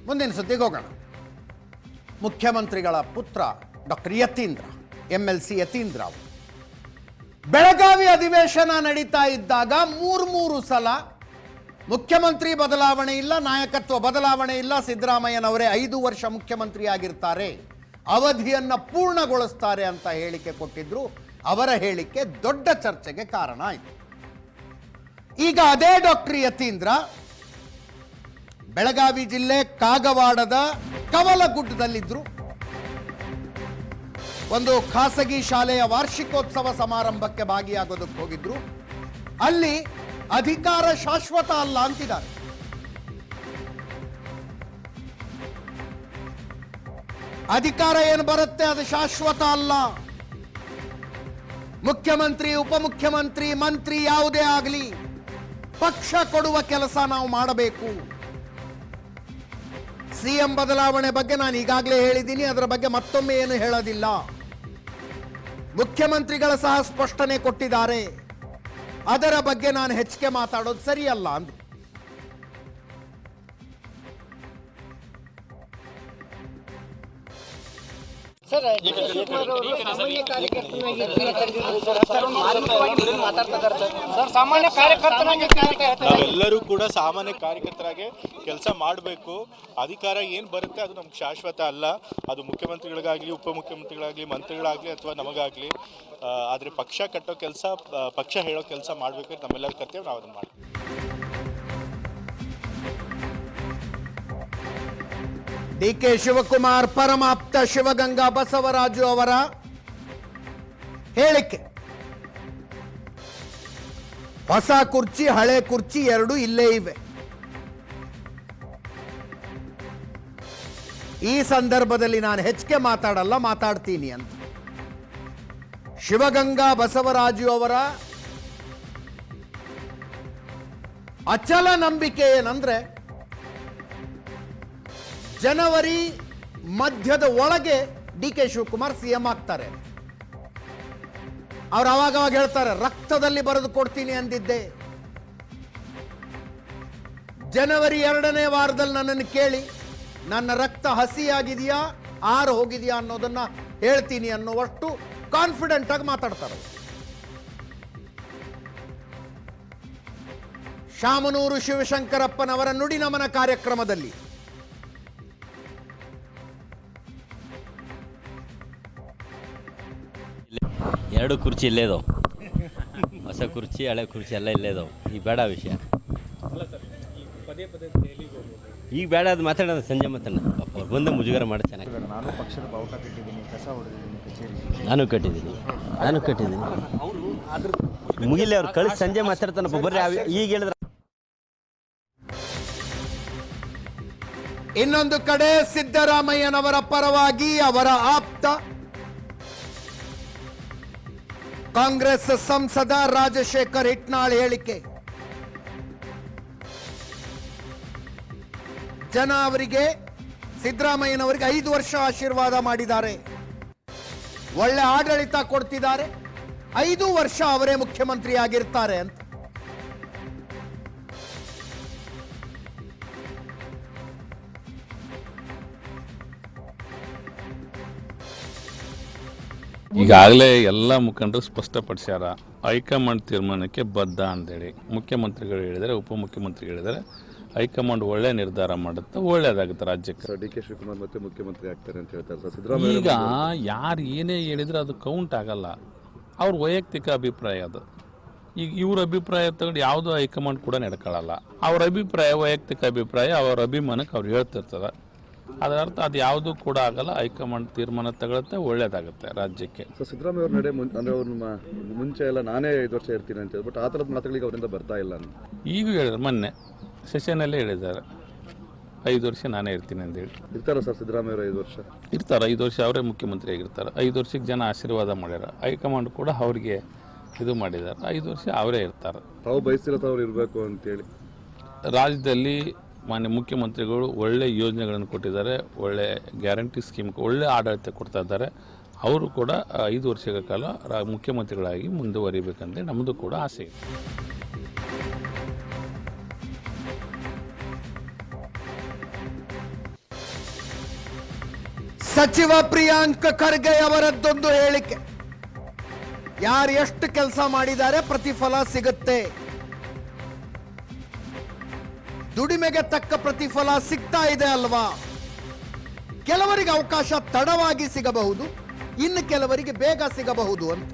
ಮುಂದಿನ ಸುದ್ದಿಗೆ ಹೋಗೋಣ. ಮುಖ್ಯಮಂತ್ರಿಗಳ ಪುತ್ರ ಡಾಕ್ಟರ್ ಯತೀಂದ್ರ, MLC ಯತೀಂದ್ರ ಅವರು ಬೆಳಗಾವಿ ಅಧಿವೇಶನ ನಡೀತಾ ಇದ್ದಾಗ ಮೂರು ಸಲ ಮುಖ್ಯಮಂತ್ರಿ ಬದಲಾವಣೆ ಇಲ್ಲ, ನಾಯಕತ್ವ ಬದಲಾವಣೆ ಇಲ್ಲ, ಸಿದ್ದರಾಮಯ್ಯನವರೇ 5 ವರ್ಷ ಮುಖ್ಯಮಂತ್ರಿ ಆಗಿರ್ತಾರೆ, ಅವಧಿಯನ್ನು ಪೂರ್ಣಗೊಳಿಸ್ತಾರೆ ಅಂತ ಹೇಳಿಕೆ ಕೊಟ್ಟಿದ್ರು. ಅವರ ಹೇಳಿಕೆ ದೊಡ್ಡ ಚರ್ಚೆಗೆ ಕಾರಣ ಆಯಿತು. ಈಗ ಅದೇ ಡಾಕ್ಟರ್ ಯತೀಂದ್ರ ಬೆಳಗಾವಿ ಜಿಲ್ಲೆ ಕಾಗವಾಡದ ಕವಲಗುಡ್ಡದಲ್ಲಿದ್ದರು. ಒಂದು ಖಾಸಗಿ ಶಾಲೆಯ ವಾರ್ಷಿಕೋತ್ಸವ ಸಮಾರಂಭಕ್ಕೆ ಭಾಗಿಯಾಗೋದಕ್ಕೆ ಹೋಗಿದ್ರು. ಅಲ್ಲಿ ಅಧಿಕಾರ ಶಾಶ್ವತ ಅಲ್ಲ ಅಂತಿದ್ದಾರೆ. ಅಧಿಕಾರ ಏನು ಬರುತ್ತೆ ಅದು ಶಾಶ್ವತ ಅಲ್ಲ. ಮುಖ್ಯಮಂತ್ರಿ, ಉಪಮುಖ್ಯಮಂತ್ರಿ, ಮಂತ್ರಿ ಯಾವುದೇ ಆಗಲಿ ಪಕ್ಷ ಕೊಡುವ ಕೆಲಸ ನಾವು ಮಾಡಬೇಕು. CM ಬದಲಾವಣೆ ಬಗ್ಗೆ ನಾನು ಈಗಾಗಲೇ ಹೇಳಿದ್ದೀನಿ, ಅದರ ಬಗ್ಗೆ ಮತ್ತೊಮ್ಮೆ ಏನು ಹೇಳೋದಿಲ್ಲ. ಮುಖ್ಯಮಂತ್ರಿಗಳ ಸಹ ಸ್ಪಷ್ಟನೆ ಕೊಟ್ಟಿದ್ದಾರೆ, ಅದರ ಬಗ್ಗೆ ನಾನು ಹೆಚ್ಚಿಗೆ ಮಾತಾಡೋದು ಸರಿಯಲ್ಲ ಅಂದ್ರು. ನಾವೆಲ್ಲರೂ ಕೂಡ ಸಾಮಾನ್ಯ ಕಾರ್ಯಕರ್ತರಾಗಿ ಕೆಲಸ ಮಾಡಬೇಕು. ಅಧಿಕಾರ ಏನು ಬರುತ್ತೆ ಅದು ನಮ್ಗೆ ಶಾಶ್ವತ ಅಲ್ಲ. ಅದು ಮುಖ್ಯಮಂತ್ರಿಗಳಿಗಾಗಲಿ, ಉಪಮುಖ್ಯಮಂತ್ರಿಗಳಾಗಲಿ, ಮಂತ್ರಿಗಳಾಗಲಿ ಅಥವಾ ನಮಗಾಗಲಿ. ಆದರೆ ಪಕ್ಷ ಕಟ್ಟೋ ಕೆಲಸ, ಪಕ್ಷ ಹೇಳೋ ಕೆಲಸ ಮಾಡಬೇಕಾದ್ರೆ ನಮ್ಮೆಲ್ಲರ ಕರ್ತವ್ಯ, ನಾವು ಅದನ್ನು ಮಾಡ್ತೀವಿ. DK ಶಿವಕುಮಾರ್ ಪರಮಾಪ್ತ ಶಿವಗಂಗಾ ಬಸವರಾಜು ಅವರ ಹೇಳಿಕೆ. ಹೊಸ ಕುರ್ಚಿ, ಹಳೆ ಕುರ್ಚಿ ಎರಡು ಇಲ್ಲೇ ಇವೆ. ಈ ಸಂದರ್ಭದಲ್ಲಿ ನಾನು ಹೆಚ್ಚಿಗೆ ಮಾತಾಡಲ್ಲ, ಮಾತಾಡ್ತೀನಿ ಅಂತ ಶಿವಗಂಗಾ ಬಸವರಾಜು ಅವರ ಅಚಲ ನಂಬಿಕೆ ಏನಂದ್ರೆ, ಜನವರಿ ಮಧ್ಯದ ಒಳಗೆ DK ಶಿವಕುಮಾರ್ CM ಆಗ್ತಾರೆ. ಅವ್ರು ಅವಾಗವಾಗ ಹೇಳ್ತಾರೆ, ರಕ್ತದಲ್ಲಿ ಬರೆದು ಕೊಡ್ತೀನಿ ಅಂದಿದ್ದೆ, ಜನವರಿ 2ನೇ ವಾರದಲ್ಲಿ ನನ್ನನ್ನು ಕೇಳಿ ನನ್ನ ರಕ್ತ ಹಸಿಯಾಗಿದೆಯಾ ಆರು ಹೋಗಿದೆಯಾ ಅನ್ನೋದನ್ನ ಹೇಳ್ತೀನಿ ಅನ್ನುವಷ್ಟು ಕಾನ್ಫಿಡೆಂಟ್ ಆಗಿ ಮಾತಾಡ್ತಾರೆ. ಶಾಮನೂರು ಶಿವಶಂಕರಪ್ಪನವರ ನುಡಿ ನಮನ ಕಾರ್ಯಕ್ರಮದಲ್ಲಿ ಎರಡು ಕುರ್ಚಿ ಇಲ್ಲೇ ಇದಾವೆ, ಹೊಸ ಕುರ್ಚಿ ಹಳೆ ಕುರ್ಚಿ ಎಲ್ಲ ಇಲ್ಲೇ ಇದಾವೆ. ಈಗ ಬೇಡ ವಿಷಯ, ಈಗ ಬೇಡ, ಅದು ಮಾತಾಡೋದು ಸಂಜೆ ಮಾತಾಡೋಣ. ಪಾಪ ಅವ್ರು ಬಂದು ಮುಜುಗರ ಮಾಡಿ ಚೆನ್ನಾಗಿ. ನಾನು ಪಕ್ಷದ ಬಾವುಟ ಕಟ್ಟಿದ್ದೀನಿ, ಕಸ ಹೊಡೆದಿದ್ದೀನಿ ಕಚೇರಿ. ನಾನು ಕಟ್ಟಿದ್ದೀನಿ ಮುಗಿಲಿ, ಅವ್ರು ಕಳಿಸಿ ಸಂಜೆ ಮಾತಾಡ್ತಾನಪ್ಪ. ಬರ್ರಿ, ಈಗ ಹೇಳಿದ್ರೆ. ಇನ್ನೊಂದು ಕಡೆ ಸಿದ್ದರಾಮಯ್ಯನವರ ಪರವಾಗಿ ಅವರ ಆಪ್ತ ಕಾಂಗ್ರೆಸ್ ಸಂಸದ ರಾಜಶೇಖರ್ ಹಿಟ್ನಾಳ್ ಹೇಳಿಕೆ. ಜನ ಅವರಿಗೆ, ಸಿದ್ದರಾಮಯ್ಯನವರಿಗೆ 5 ವರ್ಷ ಆಶೀರ್ವಾದ ಮಾಡಿದ್ದಾರೆ, ಒಳ್ಳೆ ಆಡಳಿತ ಕೊಡ್ತಿದ್ದಾರೆ, 5 ವರ್ಷ ಅವರೇ ಮುಖ್ಯಮಂತ್ರಿ ಆಗಿರ್ತಾರೆ ಅಂತ. ಈಗಾಗಲೇ ಎಲ್ಲ ಮುಖಂಡರು ಸ್ಪಷ್ಟಪಡಿಸ್ಯಾರ, ಹೈಕಮಾಂಡ್ ತೀರ್ಮಾನಕ್ಕೆ ಬದ್ಧ ಅಂತೇಳಿ. ಮುಖ್ಯಮಂತ್ರಿಗಳು ಹೇಳಿದರೆ, ಉಪಮುಖ್ಯಮಂತ್ರಿ ಹೇಳಿದರೆ ಹೈಕಮಾಂಡ್ ಒಳ್ಳೆ ನಿರ್ಧಾರ ಮಾಡುತ್ತೆ, ಒಳ್ಳೇದಾಗುತ್ತೆ ರಾಜ್ಯಕ್ಕೆ. DK ಶಿವಕುಮಾರ್ ಮತ್ತೆ ಮುಖ್ಯಮಂತ್ರಿ ಆಗ್ತಾರೆ ಅಂತ ಹೇಳ್ತಾರೆ ಈಗ ಯಾರು ಏನೇ ಹೇಳಿದ್ರೆ ಅದು ಕೌಂಟ್ ಆಗಲ್ಲ, ಅವ್ರ ವೈಯಕ್ತಿಕ ಅಭಿಪ್ರಾಯ ಅದು. ಈಗ ಇವ್ರ ಅಭಿಪ್ರಾಯ ತಗೊಂಡು ಯಾವುದೋ ಹೈಕಮಾಂಡ್ ಕೂಡ ನಡ್ಕೊಳ್ಳಲ್ಲ. ಅವ್ರ ಅಭಿಪ್ರಾಯ ವೈಯಕ್ತಿಕ ಅಭಿಪ್ರಾಯ, ಅವ್ರ ಅಭಿಮಾನಕ್ಕೆ ಅವ್ರು ಹೇಳ್ತಿರ್ತಾರೆ. ಅದರ ಅರ್ಥ ಅದು ಯಾವುದೂ ಕೂಡ ಆಗಲ್ಲ, ಹೈಕಮಾಂಡ್ ತೀರ್ಮಾನ ತಗೊಳುತ್ತೆ, ಒಳ್ಳೇದಾಗುತ್ತೆ ರಾಜ್ಯಕ್ಕೆ. ಸಿದ್ದರಾಮಯ್ಯ ಅವ್ರ ನಡೆ ಅಂದ್ರೆ ಅವ್ರ ಮುಂಚೆ ಎಲ್ಲ ನಾನೇ 5 ವರ್ಷ ಇರ್ತೀನಿ ಅಂತ ಹೇಳ್ಬಿಟ್ಟು ಆ ಥರದ ಮಾತುಗಳಿಗೆ ಅವರಿಂದ ಬರ್ತಾ ಇಲ್ಲ ಅಂತ ಈಗ ಹೇಳಿದ್ರು, ಮೊನ್ನೆ ಸೆಷನಲ್ಲೇ ಹೇಳಿದ್ದಾರೆ 5 ವರ್ಷ ನಾನೇ ಇರ್ತೀನಿ ಅಂತೇಳಿ. ಇರ್ತಾರ ಸರ್ ಸಿದ್ದರಾಮಯ್ಯ ಅವರು 5 ವರ್ಷ ಇರ್ತಾರೆ, 5 ವರ್ಷ ಅವರೇ ಮುಖ್ಯಮಂತ್ರಿ ಆಗಿರ್ತಾರೆ. 5 ವರ್ಷಕ್ಕೆ ಜನ ಆಶೀರ್ವಾದ ಮಾಡ್ಯಾರ, ಹೈಕಮಾಂಡ್ ಕೂಡ ಅವ್ರಿಗೆ ಇದು ಮಾಡಿದ್ದಾರೆ. 5 ವರ್ಷ ಅವರೇ ಇರ್ತಾರೆ. ತಾವು ಬಯಸ್ತಿರೋ ಅವ್ರು ಇರಬೇಕು ಅಂತೇಳಿ. ರಾಜ್ಯದಲ್ಲಿ ಮಾನ್ಯ ಮುಖ್ಯಮಂತ್ರಿಗಳು ಒಳ್ಳೆ ಯೋಜನೆಗಳನ್ನು ಕೊಟ್ಟಿದ್ದಾರೆ, ಒಳ್ಳೆ ಗ್ಯಾರಂಟಿ ಸ್ಕೀಮ್, ಒಳ್ಳೆ ಆಡಳಿತ ಕೊಡ್ತಾ ಇದ್ದಾರೆ. ಅವರು ಕೂಡ 5 ವರ್ಷಗಳ ಕಾಲ ಮುಖ್ಯಮಂತ್ರಿಗಳಾಗಿ ಮುಂದುವರಿಬೇಕಂತ ನಮ್ಮದು ಕೂಡ ಆಸೆ ಇದೆ. ಸಚಿವ ಪ್ರಿಯಾಂಕ್ ಖರ್ಗೆ ಅವರದ್ದೊಂದು ಹೇಳಿಕೆ, ಯಾರು ಎಷ್ಟು ಕೆಲಸ ಮಾಡಿದ್ದಾರೆ ಪ್ರತಿಫಲ ಸಿಗುತ್ತೆ, ದುಡಿಮೆಗೆ ತಕ್ಕ ಪ್ರತಿಫಲ ಸಿಗ್ತಾ ಇದೆ ಅಲ್ವಾ. ಕೆಲವರಿಗೆ ಅವಕಾಶ ತಡವಾಗಿ ಸಿಗಬಹುದು, ಇನ್ನು ಕೆಲವರಿಗೆ ಬೇಗ ಸಿಗಬಹುದು ಅಂತ.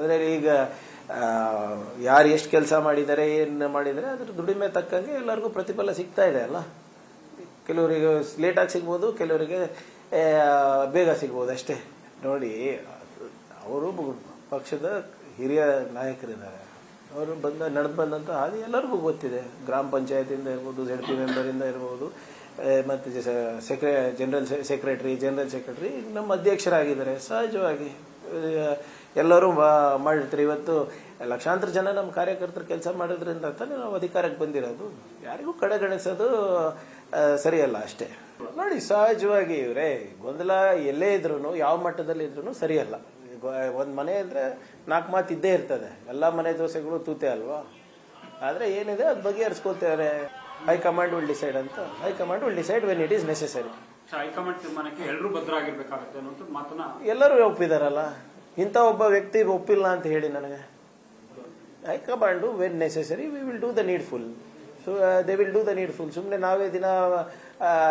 ಅಂದರೆ ಈಗ ಯಾರು ಎಷ್ಟು ಕೆಲಸ ಮಾಡಿದ್ದಾರೆ, ಏನು ಮಾಡಿದ್ದಾರೆ, ಅದ್ರ ದುಡಿಮೆ ತಕ್ಕಂಗೆ ಎಲ್ಲರಿಗೂ ಪ್ರತಿಫಲ ಸಿಗ್ತಾ ಇದೆ ಅಲ್ಲ. ಕೆಲವರಿಗೆ ಲೇಟಾಗಿ ಸಿಗ್ಬೋದು, ಕೆಲವರಿಗೆ ಬೇಗ ಸಿಗ್ಬೋದು ಅಷ್ಟೇ. ನೋಡಿ, ಅವರು ಪಕ್ಷದ ಹಿರಿಯ ನಾಯಕರಿದ್ದಾರೆ, ಅವರು ನಡೆದು ಬಂದಂಥ ಹಾದಿ ಎಲ್ಲರಿಗೂ ಗೊತ್ತಿದೆ. ಗ್ರಾಮ ಪಂಚಾಯತಿಂದ ಇರ್ಬೋದು, ZP ಮೆಂಬರಿಂದ ಇರ್ಬೋದು, ಮತ್ತು ಜನರಲ್ ಸೆಕ್ರೆಟರಿ ನಮ್ಮ ಅಧ್ಯಕ್ಷರಾಗಿದ್ದಾರೆ. ಸಹಜವಾಗಿ ಎಲ್ಲರೂ ಮಾಡಿರ್ತಾರೆ. ಇವತ್ತು ಲಕ್ಷಾಂತರ ಜನ ನಮ್ಮ ಕಾರ್ಯಕರ್ತರು ಕೆಲಸ ಮಾಡೋದ್ರಿಂದ ತಾನೇ ನಾವು ಅಧಿಕಾರಕ್ಕೆ ಬಂದಿರೋದು. ಯಾರಿಗೂ ಕಡೆಗಣಿಸೋದು ಸರಿಯಲ್ಲ ಅಷ್ಟೇ. ನೋಡಿ, ಸಹಜವಾಗಿ ಇವರೇ ಗೊಂದಲ ಎಲ್ಲೇ ಇದ್ರು, ಯಾವ ಮಟ್ಟದಲ್ಲಿ ಇದ್ರು ಸರಿಯಲ್ಲ. ಒಂದು ಮನೆ ಅಂದ್ರೆ 4 ಮಾತು ಇದ್ದೇ ಇರ್ತದೆ. ಎಲ್ಲ ಮನೆ ದೋಸೆಗಳು ತೂತೆ ಅಲ್ವಾ. ಆದ್ರೆ ಏನಿದೆ ಅದು ಬಗೆಹರಿಸ್ಕೊಳ್ತಾರೆ. ಹೈಕಮಾಂಡ್ ವಿಲ್ ಡಿಸೈಡ್ ಅಂತ. High command will decide when it is necessary. High command ತೀರ್ಮಾನಕ್ಕೆ ಎಲ್ಲರೂ ಬದ್ಧರಾಗಿರ್ಬೇಕಾಗುತ್ತೆ ಅನ್ನೋ ಮಾತನ್ನ ಎಲ್ಲರೂ ಒಪ್ಪಿದಾರಲ್ಲ. ಇಂಥ ಒಬ್ಬ ವ್ಯಕ್ತಿ ಒಪ್ಪಿಲ್ಲ ಅಂತ ಹೇಳಿ ನನಗೆ. High command when necessary we will do the needful. So they will do the needful. ಸುಮ್ಮನೆ ನಾವೇ ದಿನ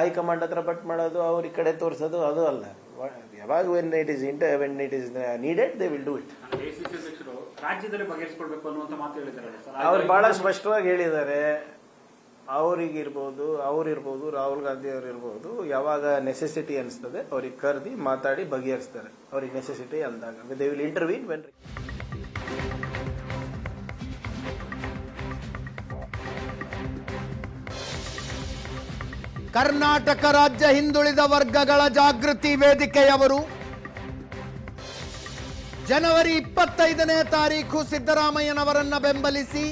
ಹೈಕಮಾಂಡ್ ಹತ್ರ ಬಟ್ ಮಾಡೋದು, ಅವ್ರ ಈ ಕಡೆ ತೋರಿಸೋದು ಅದು ಅಲ್ಲ. ಯಾವಾಗ when it is needed they will do it. ACC ಅಧ್ಯಕ್ಷರು ರಾಜ್ಯದಲ್ಲಿ ಬಗೆಹರಿಸಿಕೊಳ್ಬೇಕು ಅನ್ನುವಂತ ಮಾತು ಹೇಳಿದ್ದಾರೆ. ಅವ್ರು ಬಹಳ ಸ್ಪಷ್ಟವಾಗಿ ಹೇಳಿದ್ದಾರೆ. ಅವ್ರಿಗಿರ್ಬೋದು, ರಾಹುಲ್ ಗಾಂಧಿ ಅವರಿರ್ಬೋದು, ಯಾವಾಗ ನೆಸೆಸಿಟಿ ಅನಿಸ್ತದೆ ಅವ್ರಿಗೆ ಕರೆದಿ ಮಾತಾಡಿ ಬಗೆಹರಿಸ್ತಾರೆ. ಅವ್ರಿಗೆ ನೆಸೆಸಿಟಿ ಅಂದಾಗ ದೇ ವಿಲ್ ಇಂಟರ್ವ್ಯೂನ್ ವೆನ್. ಕರ್ನಾಟಕ ರಾಜ್ಯ ಹಿಂದುಳಿದ ವರ್ಗಗಳ ಜಾಗೃತಿ ವೇದಿಕೆಯವರು ಜನವರಿ 25ನೇ ತಾರೀಕು ಸಿದ್ದರಾಮಯ್ಯನವರನ್ನ ಬೆಂಬಲಿಸಿ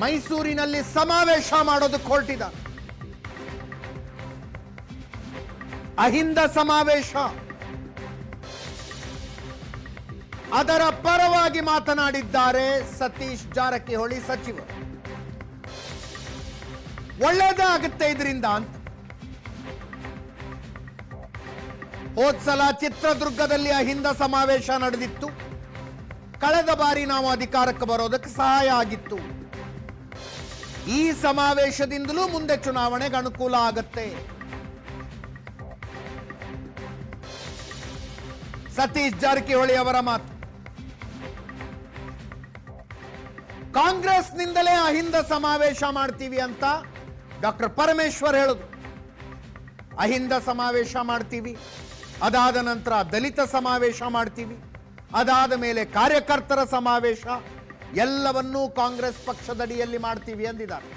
ಮೈಸೂರಿನಲ್ಲಿ ಸಮಾವೇಶ ಮಾಡೋದಕ್ಕೆ ಹೊರಟಿದ್ದಾರೆ. ಅಹಿಂದ ಸಮಾವೇಶ. ಅದರ ಪರವಾಗಿ ಮಾತನಾಡಿದ್ದಾರೆ ಸತೀಶ್ ಜಾರಕಿಹೊಳಿ ಸಚಿವರು. ಒಳ್ಳೇದೇ ಆಗುತ್ತೆ ಇದರಿಂದ ಅಂತ. ಹೋದ್ಸಲ ಚಿತ್ರದುರ್ಗದಲ್ಲಿ ಅಹಿಂದ ಸಮಾವೇಶ ನಡೆದಿತ್ತು. ಕಳೆದ ಬಾರಿ ನಾವು ಅಧಿಕಾರಕ್ಕೆ ಬರೋದಕ್ಕೆ ಸಹಾಯ ಆಗಿತ್ತು. ಈ ಸಮಾವೇಶದಿಂದಲೂ ಮುಂದೆ ಚುನಾವಣೆಗೆ ಅನುಕೂಲ ಆಗತ್ತೆ. ಸತೀಶ್ ಜಾರಕಿಹೊಳಿ ಅವರ ಮಾತು. ಕಾಂಗ್ರೆಸ್ನಿಂದಲೇ ಅಹಿಂದ ಸಮಾವೇಶ ಮಾಡ್ತೀವಿ ಅಂತ ಡಾಕ್ಟರ್ ಪರಮೇಶ್ವರ್ ಹೇಳುದು. ಅಹಿಂದ ಸಮಾವೇಶ ಮಾಡ್ತೀವಿ, ಅದಾದ ನಂತರ ದಲಿತ ಸಮಾವೇಶ ಮಾಡ್ತೀವಿ, ಅದಾದ ಮೇಲೆ ಕಾರ್ಯಕರ್ತರ ಸಮಾವೇಶ, ಎಲ್ಲವನ್ನೂ ಕಾಂಗ್ರೆಸ್ ಪಕ್ಷದಡಿಯಲ್ಲಿ ಮಾಡ್ತೀವಿ ಎಂದಿದ್ದಾರೆ.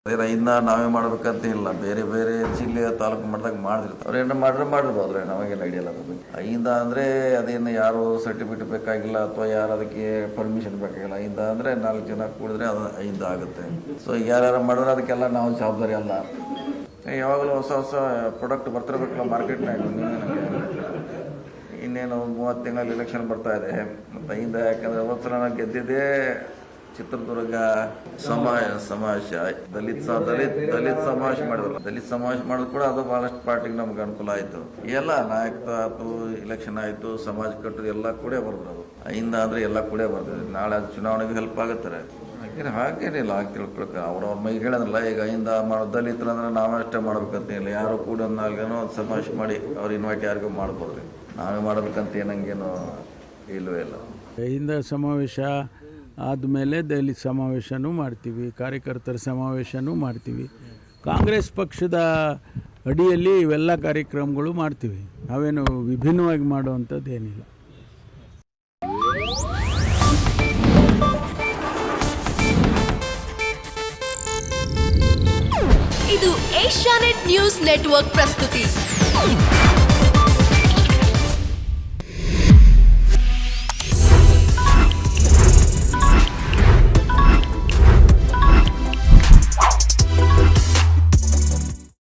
ಅಹಿಂದ ನಾವೇ ಮಾಡ್ಬೇಕಂತ ಇಲ್ಲ, ಬೇರೆ ಬೇರೆ ಜಿಲ್ಲೆ ತಾಲೂಕು ಮಟ್ಟದಾಗ ಮಾಡಿದಿರ್ತಾರೆ. ಅವ್ರೇನು ಮಾಡಿರ್ಬೋದು, ನಮಗೇನು ಐಡಿಯಾ ಇಲ್ಲ ಅದ್ರ ಬಗ್ಗೆ. ಅಹಿಂದ ಅಂದರೆ ಅದೇನು ಯಾರು ಸರ್ಟಿಫಿಕೇಟ್ ಬೇಕಾಗಿಲ್ಲ ಅಥವಾ ಯಾರು ಅದಕ್ಕೆ ಪರ್ಮಿಷನ್ ಬೇಕಾಗಿಲ್ಲ. ಅಹಿಂದ ಅಂದರೆ 4 ಜನ ಕೂಡಿದ್ರೆ ಅದು ಅಹಿಂದ ಆಗುತ್ತೆ. ಸೊ ಯಾರು ಮಾಡಿದ್ರೆ ಅದಕ್ಕೆಲ್ಲ ನಾವು ಜವಾಬ್ದಾರಿ ಅಲ್ಲ. ಯಾವಾಗಲೂ ಹೊಸ ಪ್ರಾಡಕ್ಟ್ ಬರ್ತಿರ್ಬೇಕಲ್ಲ ಮಾರ್ಕೆಟ್ನಾಗ. ಇನ್ನೇನು 30 ತಿಂಗಳಲ್ಲಿ ಎಲೆಕ್ಷನ್ ಬರ್ತಾ ಇದೆ. ಮತ್ತು ಅಹಿಂದ ಯಾಕಂದರೆ ಒಂದ್ಸಲ ನಾನು ಗೆದ್ದಿದ್ದೇ ಚಿತ್ರದುರ್ಗ ಸಮಾವೇಶ, ದಲಿತ ಸಮಾವೇಶ ಮಾಡಿದ್ರಲ್ಲ. ದಲಿತ ಸಮಾವೇಶ ಮಾಡೋದು ಕೂಡ ಅದು ಬಹಳಷ್ಟು ಪಾರ್ಟಿಗೆ ನಮ್ಗೆ ಅನುಕೂಲ ಆಯಿತು. ಎಲ್ಲ ನಾಯಕತ್ವ ಆಯ್ತು, ಇಲೆಕ್ಷನ್ ಆಯಿತು, ಸಮಾಜ ಕಟ್ಟೋದು ಎಲ್ಲ ಕೂಡ ಬರ್ಬೋದು. ಅಹಿಂದ ಅಂದರೆ ಎಲ್ಲ ಕೂಡ ಬರ್ತದೆ. ನಾಳೆ ಅದು ಚುನಾವಣೆಗೆ ಹೆಲ್ಪ್ ಆಗುತ್ತಾರೆ. ಹಾಗೇನಿಲ್ಲ, ಹಾಗೆ ತಿಳ್ಕೊಳಕ್ಕೆ ಅವ್ರವ್ರ ಮೈ ಹೇಳಿದ್ರಲ್ಲ. ಈಗ ಅಹಿಂದ ಮಾಡೋ ದಲಿತರು ಅಂದ್ರೆ ನಾವಷ್ಟೇ ಮಾಡ್ಬೇಕಂತೇನಿಲ್ಲ. ಯಾರು ಕೂಡ 4 ಜನ ಸಮಾವೇಶ ಮಾಡಿ ಅವ್ರು ಇನ್ವೈಟ್ ಯಾರಿಗೂ ಮಾಡ್ಬೋದು. ನಾವೇ ಮಾಡ್ಬೇಕಂತ ಏನಂಗೇನು ಇಲ್ಲವೇ ಇಲ್ಲ. ಅಹಿಂದ ಸಮಾವೇಶ ಆದಮೇಲೆ ದಲಿತ ಸಮಾವೇಶನೂ ಮಾಡ್ತೀವಿ, ಕಾರ್ಯಕರ್ತರ ಸಮಾವೇಶನೂ ಮಾಡ್ತೀವಿ. ಕಾಂಗ್ರೆಸ್ ಪಕ್ಷದ ಅಡಿಯಲ್ಲಿ ಇವೆಲ್ಲ ಕಾರ್ಯಕ್ರಮಗಳು ಮಾಡ್ತೀವಿ. ನಾವೇನು ವಿಭಿನ್ನವಾಗಿ ಮಾಡುವಂಥದ್ದು ಏನಿಲ್ಲ. ಇದು ಏಷ್ಯಾನೆಟ್ ನ್ಯೂಸ್ ನೆಟ್ವರ್ಕ್ ಪ್ರಸ್ತುತಿ.